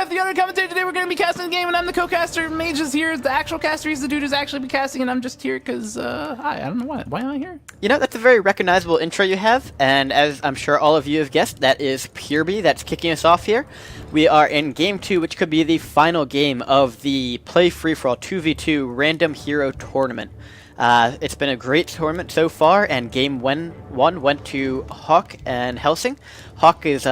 Jeff, the other commentator. Today we're going to be casting the game, and I'm the co-caster. Mage is here. The actual caster, he's the dude who's actually be casting, and I'm just here because, I don't know why. Why am I here? You know, that's a very recognizable intro you have, and as I'm sure all of you have guessed, that is Pureby that's kicking us off here. We are in Game 2, which could be the final game of the Play Free-For-All 2v2 Random Hero Tournament. It's been a great tournament so far, and Game 1 went to Hawk and Xelsing. Hawk is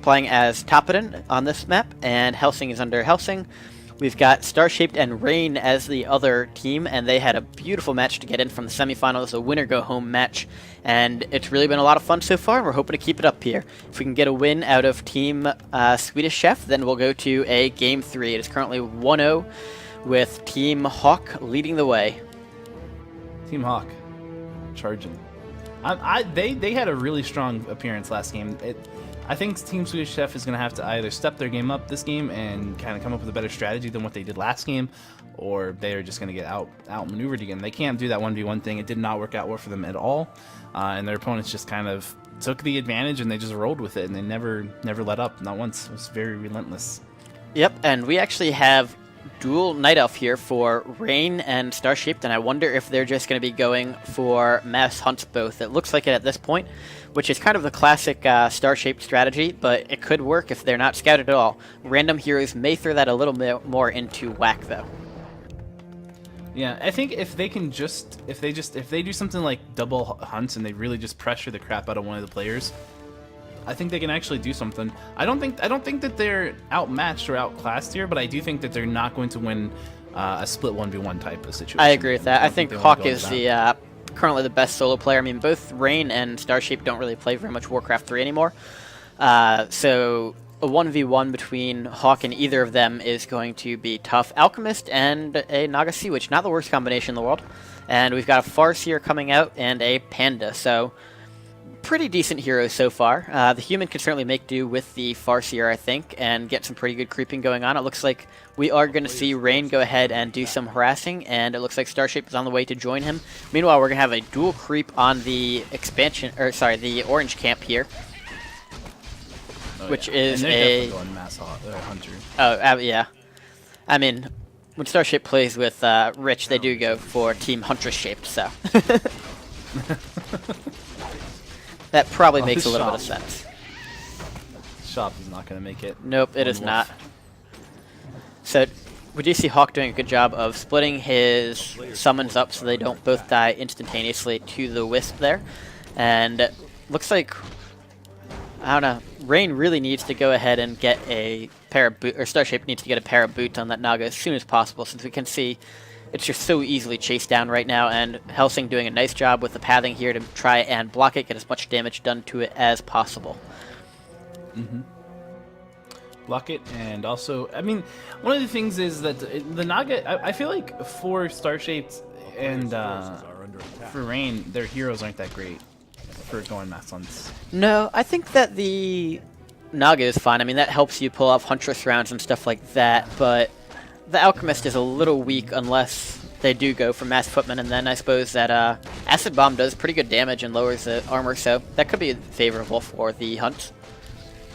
playing as Topadin on this map, and Xelsing is under Xelsing. We've got StarShaped and Rain as the other team, and they had a beautiful match to get in from the semifinals, a winner-go-home match, and it's really been a lot of fun so far, and we're hoping to keep it up here. If we can get a win out of Team Swedish Chef, then we'll go to a Game 3. It is currently 1-0 with Team Hawk leading the way. Team Hawk, charging. They had a really strong appearance last game. I think Team Swedish Chef is going to have to either step their game up this game and kind of come up with a better strategy than what they did last game, or they are just going to get outmaneuvered again. They can't do that 1v1 thing. It did not work out well for them at all, and their opponents just kind of took the advantage and they just rolled with it, and they never let up, not once. It was very relentless. Yep, and we actually have dual Night Elf here for Rain and StarShaped, and I wonder if they're just going to be going for mass hunts both. It looks like it at this point, which is kind of the classic StarShaped strategy, but it could work if they're not scouted at all. Random heroes may throw that a little more into whack, though. Yeah, I think if they can if they do something like double hunts and they really just pressure the crap out of one of the players, I think they can actually do something. I don't think that they're outmatched or outclassed here, but I do think that they're not going to win a split 1v1 type of situation. I agree with that. I think Hawk is currently the best solo player. I mean, both Rain and StarShaped don't really play very much Warcraft 3 anymore. So a 1v1 between Hawk and either of them is going to be tough. Alchemist and a Naga Sea Witch, not the worst combination in the world. And we've got a Farseer coming out and a Panda, so pretty decent heroes so far. The human can certainly make do with the Farseer, I think, and get some pretty good creeping going on. It looks like we are going to see Rain go ahead and do some harassing, and it looks like StarShaped is on the way to join him. Meanwhile, we're going to have a dual creep on the the orange camp here, which is a hunter. Oh, yeah. I mean, when StarShaped plays with Rich, they do go for Team Huntress Shaped, so that probably makes a little bit of sense. Shop is not going to make it. Nope, it is not. So we do see Hawk doing a good job of splitting his summons up so they don't both die instantaneously to the Wisp there. And looks like, I don't know, Rain really needs to go ahead and get a pair of boots, or StarShaped needs to get a pair of boots on that Naga as soon as possible, since we can see it's just so easily chased down right now, and Xelsing doing a nice job with the pathing here to try and block it, get as much damage done to it as possible. Block it, and also, I mean, one of the things is that the Naga, I feel like for StarShaped and for Rain, their heroes aren't that great for going mass hunts. No, I think that the Naga is fine. I mean, that helps you pull off Huntress rounds and stuff like that, but the Alchemist is a little weak unless they do go for Mass Footman, and then I suppose that Acid Bomb does pretty good damage and lowers the armor, so that could be favorable for the hunt.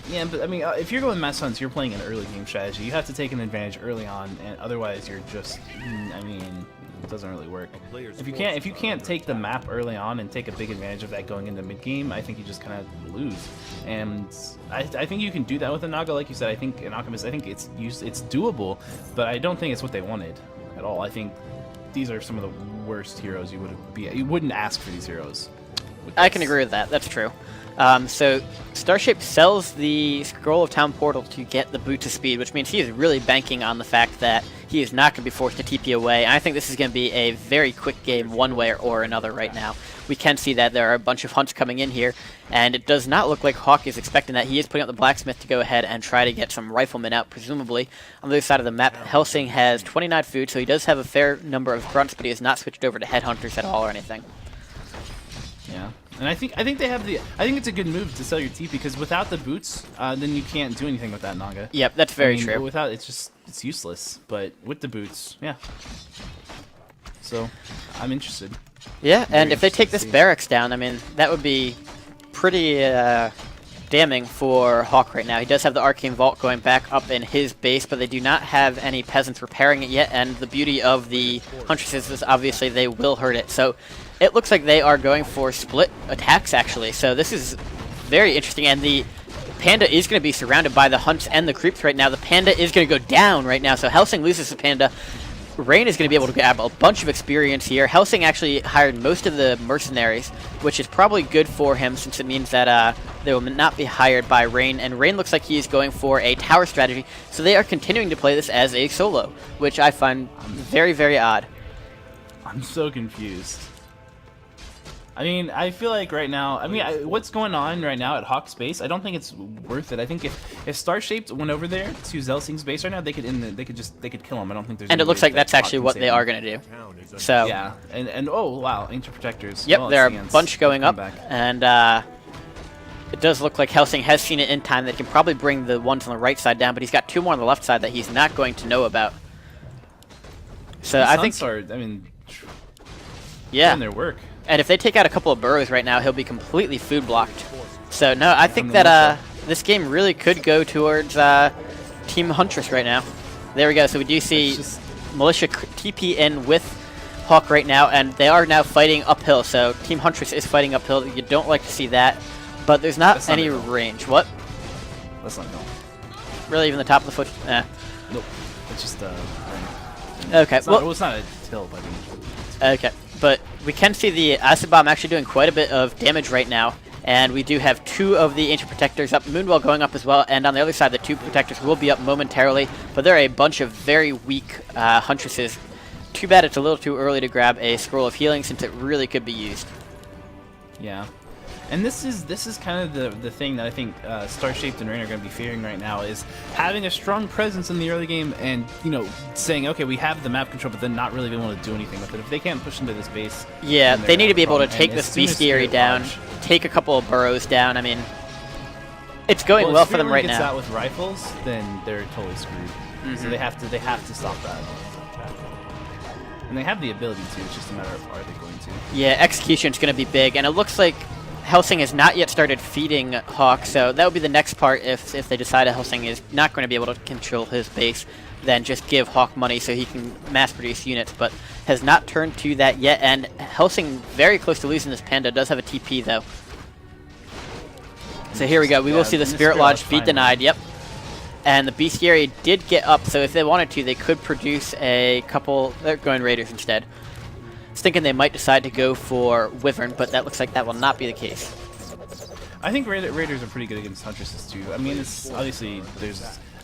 Yeah, but I mean, if you're going mass hunts, you're playing an early game strategy. You have to take an advantage early on, and otherwise you're just, I mean, it doesn't really work. If you can't take the map early on and take a big advantage of that going into mid game, I think you just kind of lose. And I think you can do that with a Naga, like you said. I think an Alchemist, I think it's doable, but I don't think it's what they wanted at all. I think these are some of the worst heroes you wouldn't ask for these heroes. I can agree with that. That's true. So StarShaped sells the Scroll of Town Portal to get the boot to speed, which means he is really banking on the fact that he is not going to be forced to TP away. And I think this is going to be a very quick game one way or another right now. We can see that there are a bunch of hunts coming in here, and it does not look like Hawk is expecting that. He is putting up the Blacksmith to go ahead and try to get some Riflemen out, presumably. On the other side of the map, Xelsing has 29 food, so he does have a fair number of grunts, but he has not switched over to Headhunters at all or anything. Yeah. And I think they have I think it's a good move to sell your TP, because without the boots, then you can't do anything with that Naga. Yep, that's very true. Without it's useless. But with the boots, yeah. So I'm interested. Yeah, and if they take this barracks down, I mean, that would be pretty spamming for Hawk right now. He does have the Arcane Vault going back up in his base, but they do not have any peasants repairing it yet, and the beauty of the Huntresses is obviously they will hurt it. So it looks like they are going for split attacks, actually. So this is very interesting, and the Panda is going to be surrounded by the Hunts and the Creeps right now. The Panda is going to go down right now, so Xelsing loses the Panda. Rain is going to be able to grab a bunch of experience here. Xelsing actually hired most of the mercenaries, which is probably good for him since it means that they will not be hired by Rain. And Rain looks like he is going for a tower strategy, so they are continuing to play this as a solo, which I find very, very odd. I'm so confused. I mean, I feel like right now, what's going on right now at Hawk's base, I don't think it's worth it. I think if StarShaped went over there to Xelsing's base right now, they could kill him. I don't think there's. And it looks like that's actually what they are going to do. So yeah, and oh wow, Ancient Protectors. Yep, there are a bunch going up, and it does look like Xelsing has seen it in time that he can probably bring the ones on the right side down, but he's got two more on the left side that he's not going to know about. So I think, yeah, doing their work. And if they take out a couple of burrows right now, he'll be completely food blocked. So no, I think that this game really could go towards Team Huntress right now. There we go. So we do see Militia TP in with Hawk right now, and they are now fighting uphill. So Team Huntress is fighting uphill. You don't like to see that, but there's not any range. What? Let's not go. Really, even the top of the foot? Nope. It's just okay. Well, it's not a tilt, but okay. But we can see the Acid Bomb actually doing quite a bit of damage right now. And we do have two of the Ancient Protectors up, Moonwell going up as well, and on the other side the two Protectors will be up momentarily. But there are a bunch of very weak Huntresses. Too bad it's a little too early to grab a Scroll of Healing since it really could be used. Yeah. And this is kind of the thing that I think StarShaped and Rain are going to be fearing right now, is having a strong presence in the early game and, you know, saying, okay, we have the map control, but then not really being able to do anything with it. If they can't push into this base... Yeah, they need to be able to take this Bestiary down, take a couple of burrows down. I mean, it's going well for them right now. If gets out with rifles, then they're totally screwed. So they have to stop that. And they have the ability to, it's just a matter of are they going to. Yeah, execution's going to be big, and it looks like Xelsing has not yet started feeding Hawk, so that would be the next part if they decide Xelsing is not going to be able to control his base, then just give Hawk money so he can mass produce units, but has not turned to that yet, and Xelsing very close to losing this Panda, does have a TP though. So here we go, we will see the Spirit Lodge be denied, yep. And the Bestiary did get up, so if they wanted to, they could produce a couple, they're going Raiders instead. I was thinking they might decide to go for Wyvern, but that looks like that will not be the case. I think Raiders are pretty good against Huntresses too. I mean, it's obviously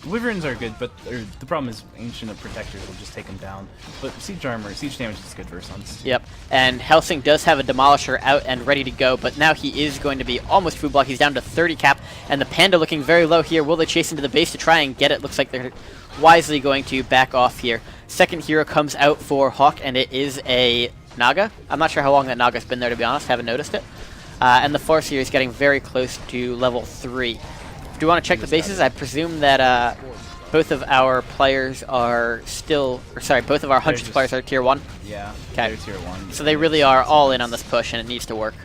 Wyverns are good, but the problem is Ancient Protectors will just take them down. But siege damage is good versus Hunts. Yep, and Xelsing does have a Demolisher out and ready to go, but now he is going to be almost food block. He's down to 30 cap, and the Panda looking very low here. Will they chase into the base to try and get it? Looks like they're wisely going to back off here. Second hero comes out for Hawk, and it is a Naga. I'm not sure how long that Naga's been there, to be honest. Haven't noticed it. And the force here is getting very close to level 3. Do you want to check the bases? I presume that both of our players are still, or sorry, both of our Huntress players are tier 1? Yeah, okay. They're tier 1. So they really are all in on this push, and it needs to work.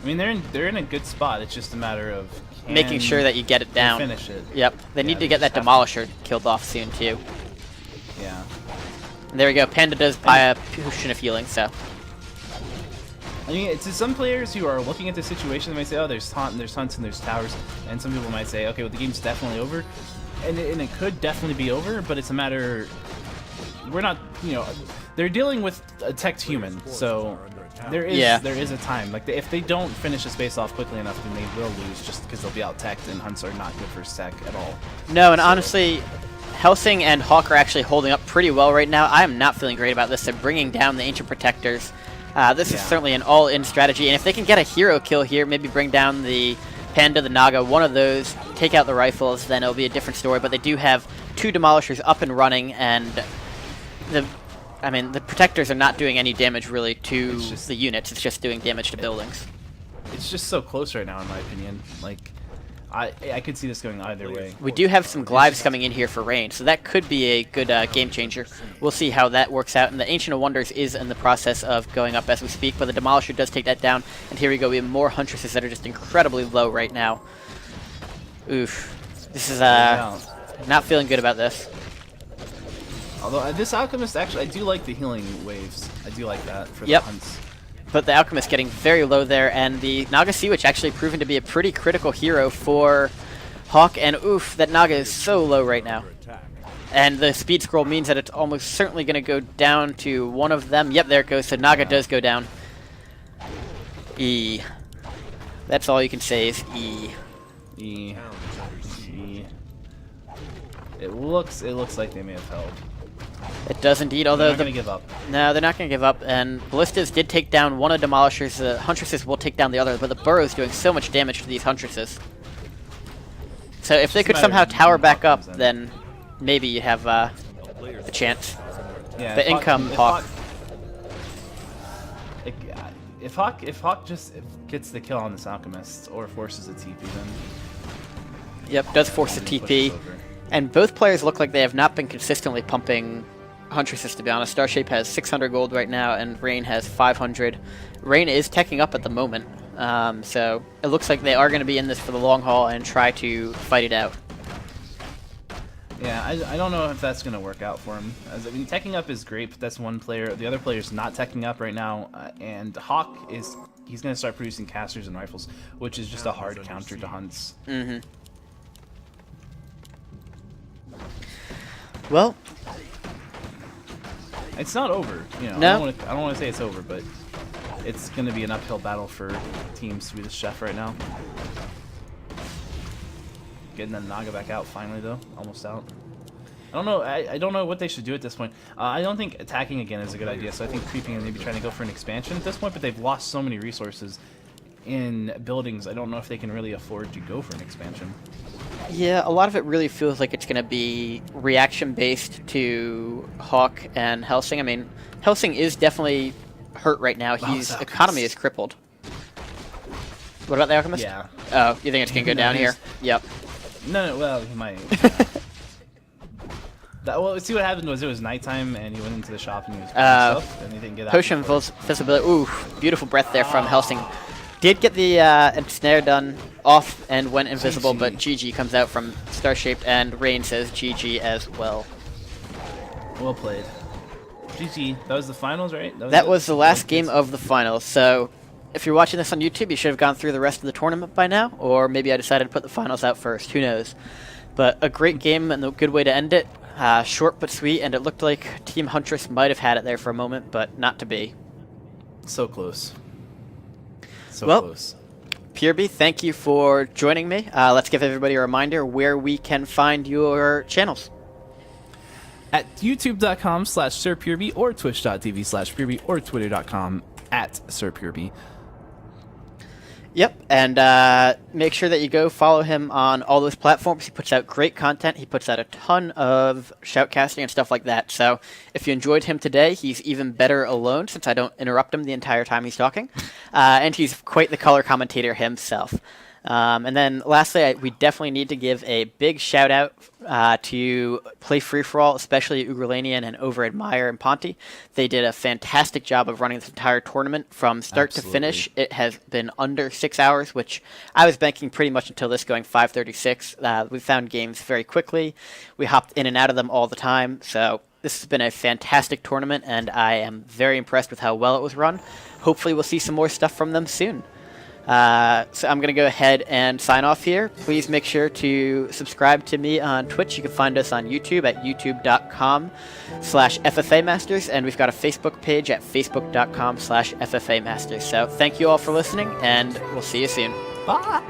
I mean, they're in a good spot. It's just a matter of making sure that you get it down. Finish it. Yep. They need to get that Demolisher killed off soon, too. Yeah. And there we go. Panda does buy a potion of healing, so. I mean, to some players who are looking at the situation, they might say, oh, there's Hunts and there's Towers. And some people might say, okay, well, the game's definitely over. And it could definitely be over, but it's a matter... We're not, you know... They're dealing with a teched human, so there is a time. Like, if they don't finish the space off quickly enough, then they will lose just because they'll be out-teched, and Hunts are not good for sec at all. No, and honestly... Xelsing and Hawk are actually holding up pretty well right now. I am not feeling great about this. They're bringing down the Ancient Protectors. This is certainly an all-in strategy, and if they can get a hero kill here, maybe bring down the Panda, the Naga, one of those, take out the rifles, then it'll be a different story. But they do have 2 Demolishers up and running, and the Protectors are not doing any damage really to the units. It's just doing damage to buildings. It's just so close right now, in my opinion. Like, I could see this going either way. We do have some glides coming in here for Rain, so that could be a good game changer. We'll see how that works out. And the Ancient of Wonders is in the process of going up as we speak, but the Demolisher does take that down. And here we go. We have more Huntresses that are just incredibly low right now. Oof. This is not feeling good about this. Although this Alchemist, actually, I do like the healing waves. I do like that for the hunts. But the Alchemist getting very low there, and the Naga Sea Witch actually proving to be a pretty critical hero for Hawk, and oof, that Naga is so low right now. And the speed scroll means that it's almost certainly going to go down to one of them. Yep, there it goes. So Naga does go down. E. That's all you can say is E. E. E. It looks like they may have held. It does indeed, although they're not going to give up. No, they're not going to give up, and Ballistas did take down one of the Demolishers. The Huntresses will take down the other, but the Burrow's doing so much damage to these Huntresses. So if they could somehow tower back up, then maybe you have a chance. Yeah, the income Hawk. If Hawk just gets the kill on this Alchemist or forces a TP, then... Yep, does force a TP. And both players look like they have not been consistently pumping Huntresses, to be honest. StarShaped has 600 gold right now, and Rain has 500. Rain is teching up at the moment, so it looks like they are going to be in this for the long haul and try to fight it out. Yeah, I don't know if that's going to work out for him. I mean, teching up is great, but that's one player. The other player's not teching up right now, and Hawk he's going to start producing casters and rifles, which is just a hard counter to hunts. Mm-hmm. Well, it's not over. You know, no. I don't want to say it's over, but it's going to be an uphill battle for teams to be the chef right now. Getting that Naga back out finally, though, almost out. I don't know. I don't know what they should do at this point. I don't think attacking again is a good idea. So I think creeping and maybe trying to go for an expansion at this point. But they've lost so many resources in buildings. I don't know if they can really afford to go for an expansion. Yeah, a lot of it really feels like it's going to be reaction-based to Hawk and Xelsing. I mean, Xelsing is definitely hurt right now. His economy is crippled. What about the Alchemist? Yeah. Oh, you think it's going to go down here? Yep. No, well, he might. Well, see what happened was it was nighttime, and he went into the shop and he was buying stuff, and he didn't get out. Potion visibility. Ooh, beautiful breath there from Xelsing. Did get the ensnare done off and went invisible, but GG comes out from StarShaped, and Rain says GG as well. Well played. GG. That was the finals, right? That was the last game of the finals. So if you're watching this on YouTube, you should have gone through the rest of the tournament by now, or maybe I decided to put the finals out first. Who knows? But a great game and a good way to end it. Short but sweet, and it looked like Team Huntress might have had it there for a moment, but not to be. So close. So well, close. Pureby, thank you for joining me. Let's give everybody a reminder where we can find your channels. At youtube.com/SirPureby or twitch.tv/Pureby or twitter.com/SirPureby. Yep, and make sure that you go follow him on all those platforms. He puts out great content. He puts out a ton of shoutcasting and stuff like that. So if you enjoyed him today, he's even better alone since I don't interrupt him the entire time he's talking. And he's quite the color commentator himself. And then lastly, we definitely need to give a big shout out to Play Free For All, especially Ugrelanian and Over Admire and Ponty. They did a fantastic job of running this entire tournament from start to finish. It has been under 6 hours, which I was banking pretty much until this, going 5:36. We found games very quickly. We hopped in and out of them all the time. So this has been a fantastic tournament, and I am very impressed with how well it was run. Hopefully we'll see some more stuff from them soon. So I'm going to go ahead and sign off here. Please make sure to subscribe to me on Twitch. You can find us on YouTube at youtube.com/FFAmasters, and we've got a Facebook page at facebook.com/FFAmasters. So thank you all for listening, and we'll see you soon. Bye!